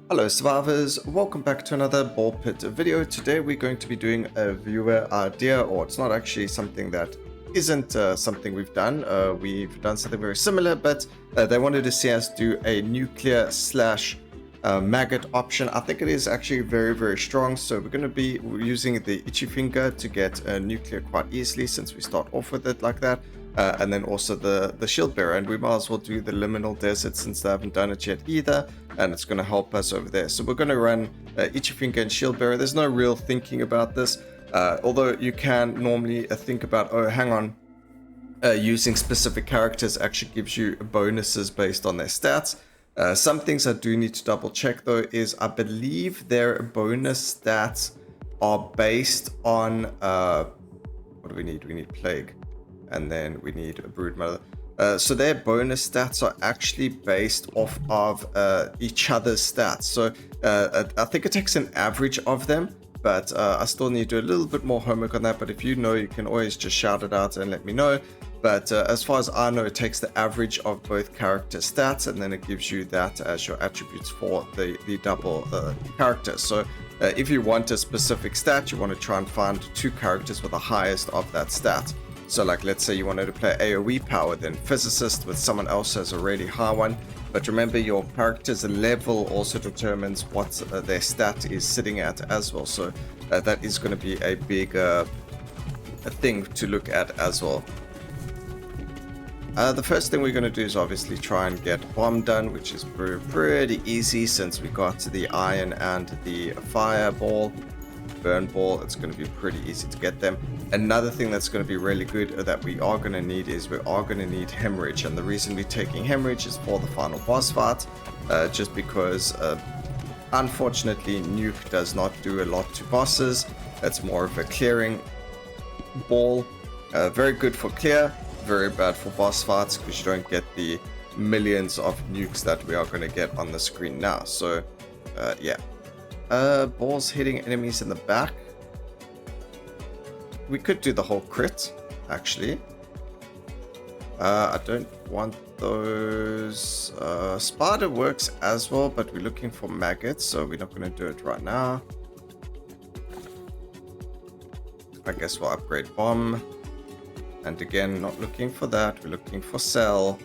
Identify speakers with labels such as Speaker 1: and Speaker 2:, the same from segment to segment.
Speaker 1: Hello survivors, welcome back to another ball pit video. Today we're going to be doing a viewer idea, or it's not actually something that isn't something we've done. We've done something very similar, but they wanted to see us do a nuclear slash maggot option. I think it is actually very strong, so we're going to be using the itchy finger to get nuclear quite easily since we start off with it like that. And then also the shield bearer, and we might as well do the liminal desert since they haven't done it yet either, and it's going to help us over there. So we're going to run itchy finger and shield bearer. There's no real thinking about this, although you can normally think about, oh hang on, using specific characters actually gives you bonuses based on their stats. Some things I do need to double check though is I believe their bonus stats are based on what do we need? We need plague. And then we need a brood mother. So their bonus stats are actually based off of each other's stats. So I think it takes an average of them, but I still need to do a little bit more homework on that. But if you know, you can always just shout it out and let me know. But as far as I know, it takes the average of both character stats, and then it gives you that as your attributes for the double characters. So if you want a specific stat, you want to try and find two characters with the highest of that stat. So like, let's say you wanted to play AoE power, then physicist with someone else has a really high one. But remember, your character's level also determines what their stat is sitting at as well. So that is going to be a big a thing to look at as well. The first thing we're going to do is obviously try and get bomb done, which is pretty easy since we got the iron and the fireball. Burn ball, it's going to be pretty easy to get them. Another thing that's going to be really good that we are going to need is we are going to need hemorrhage, and the reason we're taking hemorrhage is for the final boss fight, just because unfortunately nuke does not do a lot to bosses. It's more of a clearing ball. Very good for clear, very bad for boss fights because you don't get the millions of nukes that we are going to get on the screen now. So yeah. Balls hitting enemies in the back. We could do the whole crit, actually. I don't want those. Spider works as well, but we're looking for maggots, so we're not going to do it right now. I guess we'll upgrade bomb. And again, not looking for that. We're looking for cell.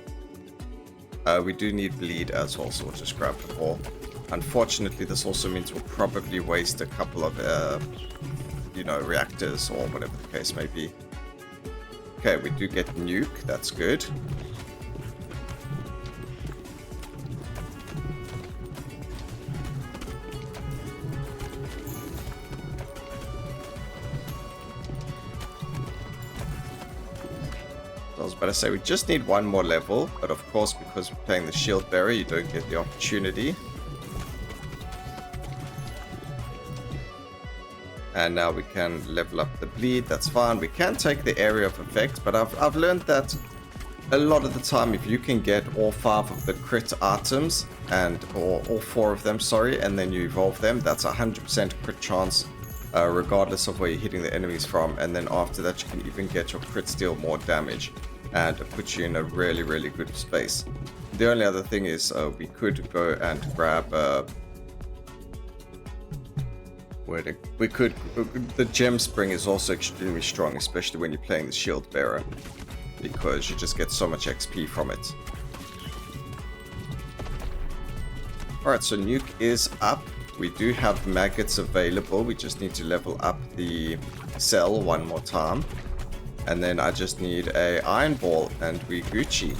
Speaker 1: We do need bleed as well, so we'll just grab the ball. Unfortunately, this also means we'll probably waste a couple of, reactors or whatever the case may be. Okay, we do get nuke. That's good. I was about to say we just need one more level, but of course, because we're playing the shield bearer, you don't get the opportunity. And now we can level up the bleed, that's fine. We can take the area of effect, but I've learned that a lot of the time if you can get all 5 of the crit items, or all 4 of them, sorry, and then you evolve them, that's 100% crit chance, regardless of where you're hitting the enemies from. And then after that you can even get your crit deal more damage, and it puts you in a really good space. The only other thing is we could go and grab the gem spring is also extremely strong, especially when you're playing the shield bearer, because you just get so much XP from it. Alright, so nuke is up. We do have maggots available. We just need to level up the cell one more time. And then I just need a iron ball and we Gucci.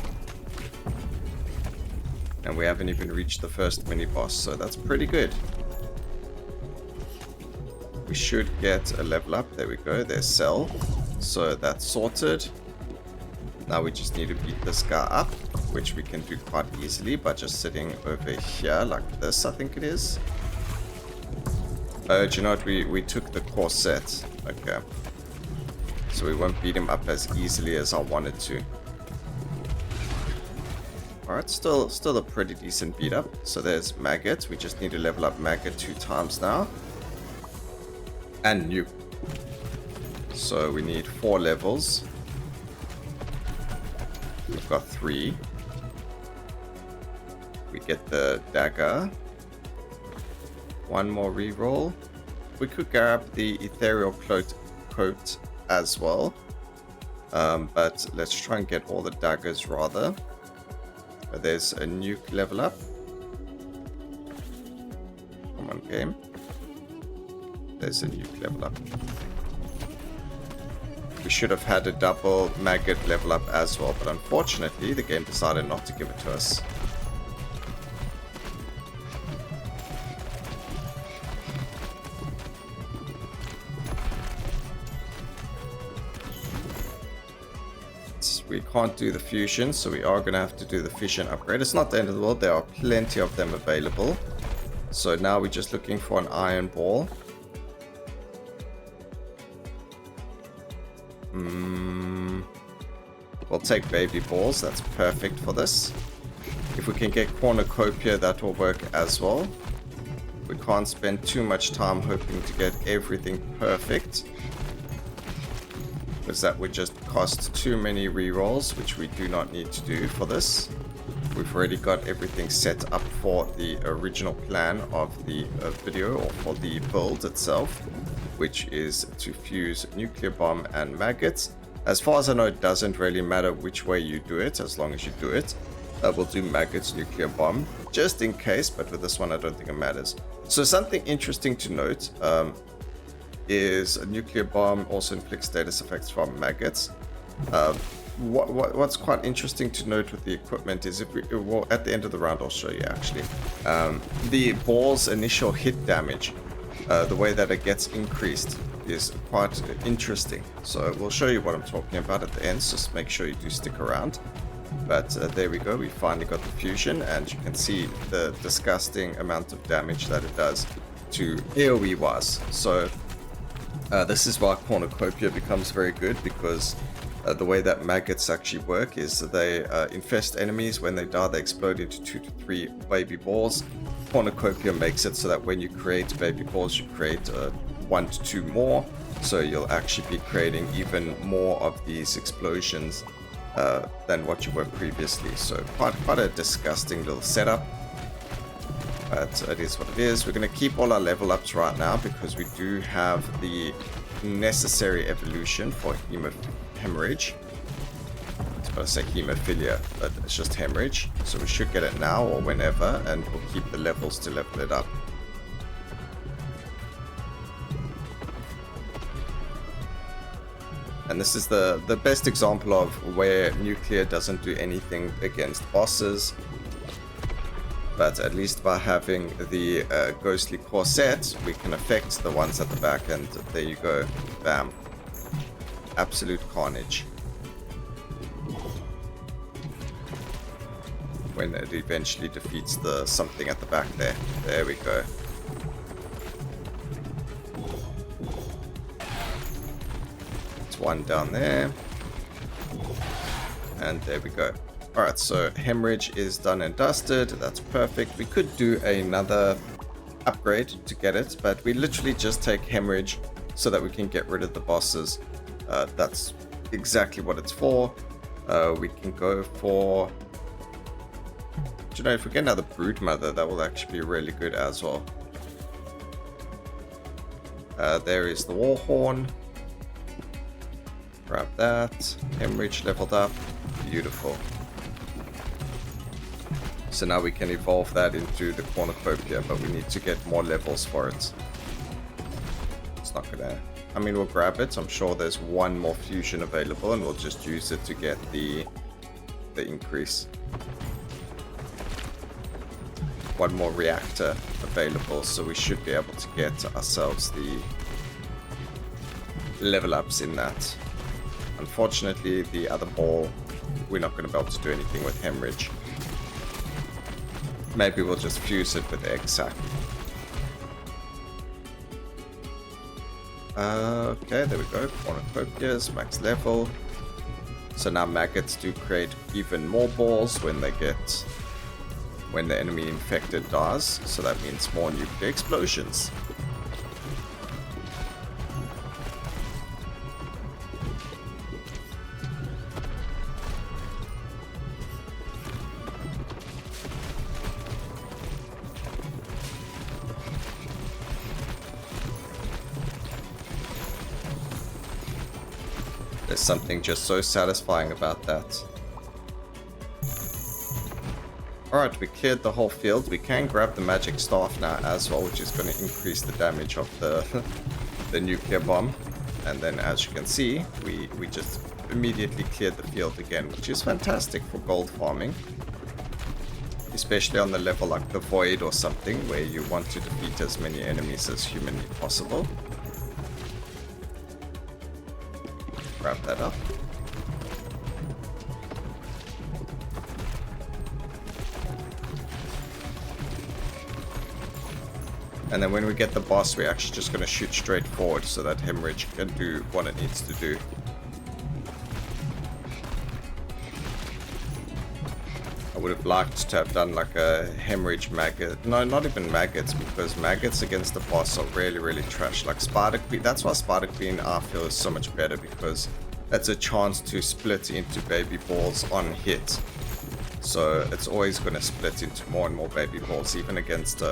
Speaker 1: And we haven't even reached the first mini boss, so that's pretty good. We should get a level up. There we go. There's cell. So that's sorted. Now we just need to beat this guy up, which we can do quite easily by just sitting over here like this, I think it is. Oh, do you know what? We took the core set. Okay. So we won't beat him up as easily as I wanted to. Alright, still a pretty decent beat up. So there's maggot. We just need to level up maggot 2 times now. And nuke. So we need 4 levels. We've got 3. We get the dagger. One more reroll. We could grab the ethereal coat as well. But let's try and get all the daggers rather. There's a nuke level up. Come on, game. There's a nuke level up. We should have had a double maggot level up as well, but unfortunately the game decided not to give it to us. We can't do the fusion, so we are going to have to do the fission upgrade. It's not the end of the world. There are plenty of them available. So now we're just looking for an iron ball. We'll take baby balls. That's perfect for this. If we can get cornucopia, that will work as well. We can't spend too much time hoping to get everything perfect, because that would just cost too many rerolls, which we do not need to do for this. We've already got everything set up for the original plan of the video, or for the build itself, which is to fuse nuclear bomb and maggots. As far as I know, it doesn't really matter which way you do it, as long as you do it. We'll do maggots, nuclear bomb, just in case, but with this one I don't think it matters. So something interesting to note is a nuclear bomb also inflicts status effects from maggots. What's quite interesting to note with the equipment is, if we, well, at the end of the round I'll show you actually, the ball's initial hit damage, the way that it gets increased is quite interesting. So we'll show you what I'm talking about at the end, so just make sure you do stick around. But there we go, we finally got the fusion, and you can see the disgusting amount of damage that it does to AoE wise. So this is why cornucopia becomes very good, because the way that maggots actually work is they infest enemies. When they die, they explode into 2 to 3 baby balls. Cornucopia makes it so that when you create baby balls, you create 1 to 2 more. So you'll actually be creating even more of these explosions than what you were previously. So quite a disgusting little setup. But it is what it is. We're going to keep all our level ups right now, because we do have the necessary evolution for hemorrhage. I was going to say hemophilia, but it's just hemorrhage. So we should get it now or whenever, and we'll keep the levels to level it up. And this is the best example of where nuclear doesn't do anything against bosses. But at least by having the ghostly corset, we can affect the ones at the back, and there you go. Bam. Absolute carnage. When it eventually defeats the something at the back there. There we go. It's one down there. And there we go. Alright, so hemorrhage is done and dusted. That's perfect. We could do another upgrade to get it, but we literally just take hemorrhage so that we can get rid of the bosses. That's exactly what it's for. We can go for... Do you know, if we get another brood mother, that will actually be really good as well. There is the war horn. Grab that. Hemorrhage leveled up. Beautiful. So now we can evolve that into the cornucopia, but we need to get more levels for it. It's not gonna... I mean, we'll grab it. I'm sure there's one more fusion available, and we'll just use it to get the increase. One more reactor available, so we should be able to get ourselves the level ups in that. Unfortunately, the other ball, we're not going to be able to do anything with hemorrhage. Maybe we'll just fuse it with egg sac. Okay, there we go. Cornucopias, max level. So now maggots do create even more balls when they get... when the enemy infected dies. So that means more nuclear explosions. There's something just so satisfying about that. Alright, we cleared the whole field. We can grab the magic staff now as well, which is going to increase the damage of the the nuclear bomb. And then as you can see, we just immediately cleared the field again, which is fantastic for gold farming. Especially on the level like the Void or something, where you want to defeat as many enemies as humanly possible. Grab that up. And then when we get the boss, we're actually just going to shoot straight forward so that hemorrhage can do what it needs to do. I would have liked to have done like a hemorrhage maggot. No, not even maggots, because maggots against the boss are really, really trash. Like Spider Queen, that's why Spider Queen I feel is so much better, because that's a chance to split into baby balls on hit. So it's always going to split into more and more baby balls, even against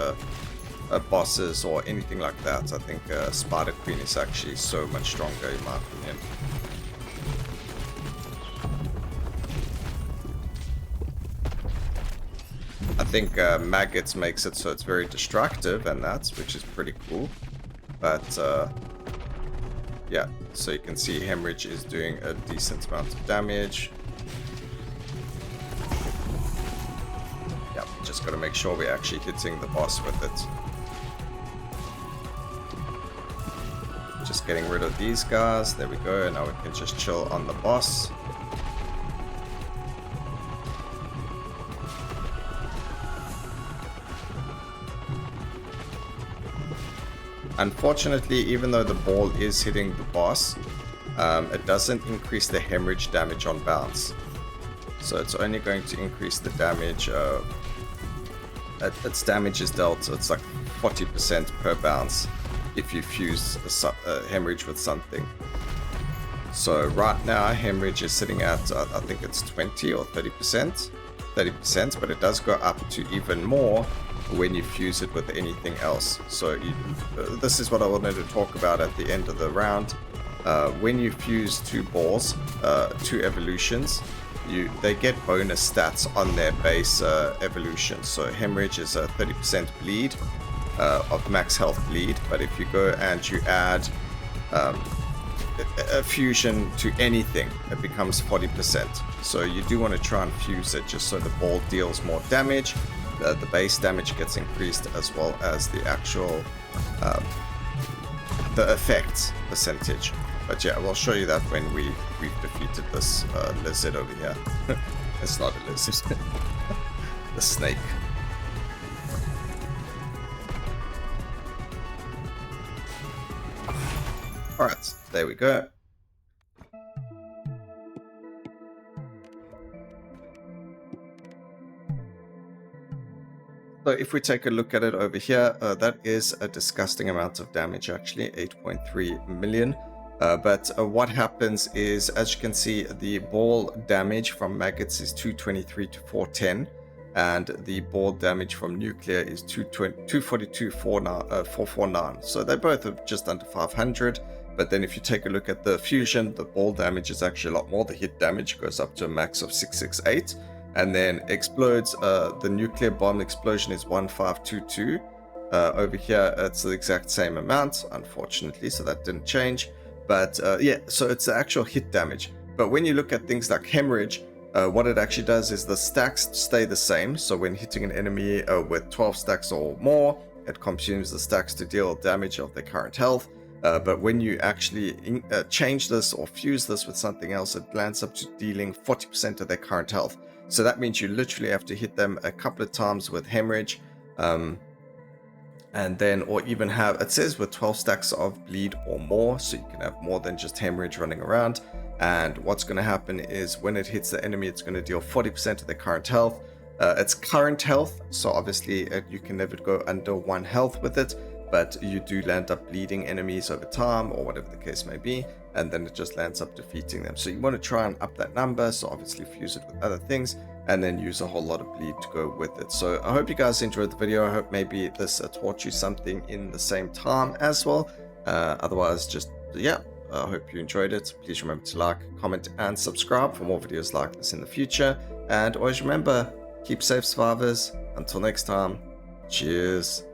Speaker 1: bosses or anything like that. I think Spider Queen is actually so much stronger in my opinion. I think maggots makes it so it's very destructive, and that's which is pretty cool. But yeah, so you can see hemorrhage is doing a decent amount of damage. Yeah, just gotta make sure we're actually hitting the boss with it. Just getting rid of these guys. There we go. Now we can just chill on the boss. Unfortunately, even though the ball is hitting the boss, it doesn't increase the hemorrhage damage on bounce. So it's only going to increase the damage. Its damage is dealt, so it's like 40% per bounce if you fuse a hemorrhage with something. So right now hemorrhage is sitting at I think it's 20 or 30%, but it does go up to even more when you fuse it with anything else. So this is what I wanted to talk about at the end of the round. When you fuse two balls, two evolutions, they get bonus stats on their base evolution. So hemorrhage is a 30% bleed of max health bleed, but if you go and you add a fusion to anything, it becomes 40%. So you do want to try and fuse it just so the ball deals more damage. The base damage gets increased, as well as the actual the effect percentage. But yeah, we'll show you that when we've defeated this lizard over here. It's not a lizard. The snake. Alright, there we go. So if we take a look at it over here, that is a disgusting amount of damage actually, 8.3 million. But what happens is, as you can see, the ball damage from maggots is 223 to 410. And the ball damage from nuclear is 242, 449. So they both are just under 500. But then if you take a look at the fusion, the ball damage is actually a lot more. The hit damage goes up to a max of 668. And then explodes, the nuclear bomb explosion is 1522. Over here, it's the exact same amount, unfortunately, so that didn't change. But yeah, so it's the actual hit damage. But when you look at things like hemorrhage, what it actually does is the stacks stay the same. So when hitting an enemy with 12 stacks or more, it consumes the stacks to deal damage of their current health. But when you actually change this or fuse this with something else, it lands up to dealing 40% of their current health. So that means you literally have to hit them a couple of times with hemorrhage. And then, or even have, it says with 12 stacks of bleed or more, so you can have more than just hemorrhage running around. And what's going to happen is when it hits the enemy, it's going to deal 40% of their current health. It's current health, so obviously you can never go under 1 health with it, but you do land up bleeding enemies over time, or whatever the case may be, and then it just lands up defeating them. So you want to try and up that number, so obviously fuse it with other things, and then use a whole lot of bleed to go with it. So I hope you guys enjoyed the video. I hope maybe this taught you something in the same time as well. Otherwise, just, yeah, I hope you enjoyed it. Please remember to like, comment, and subscribe for more videos like this in the future. And always remember, keep safe, survivors. Until next time, cheers.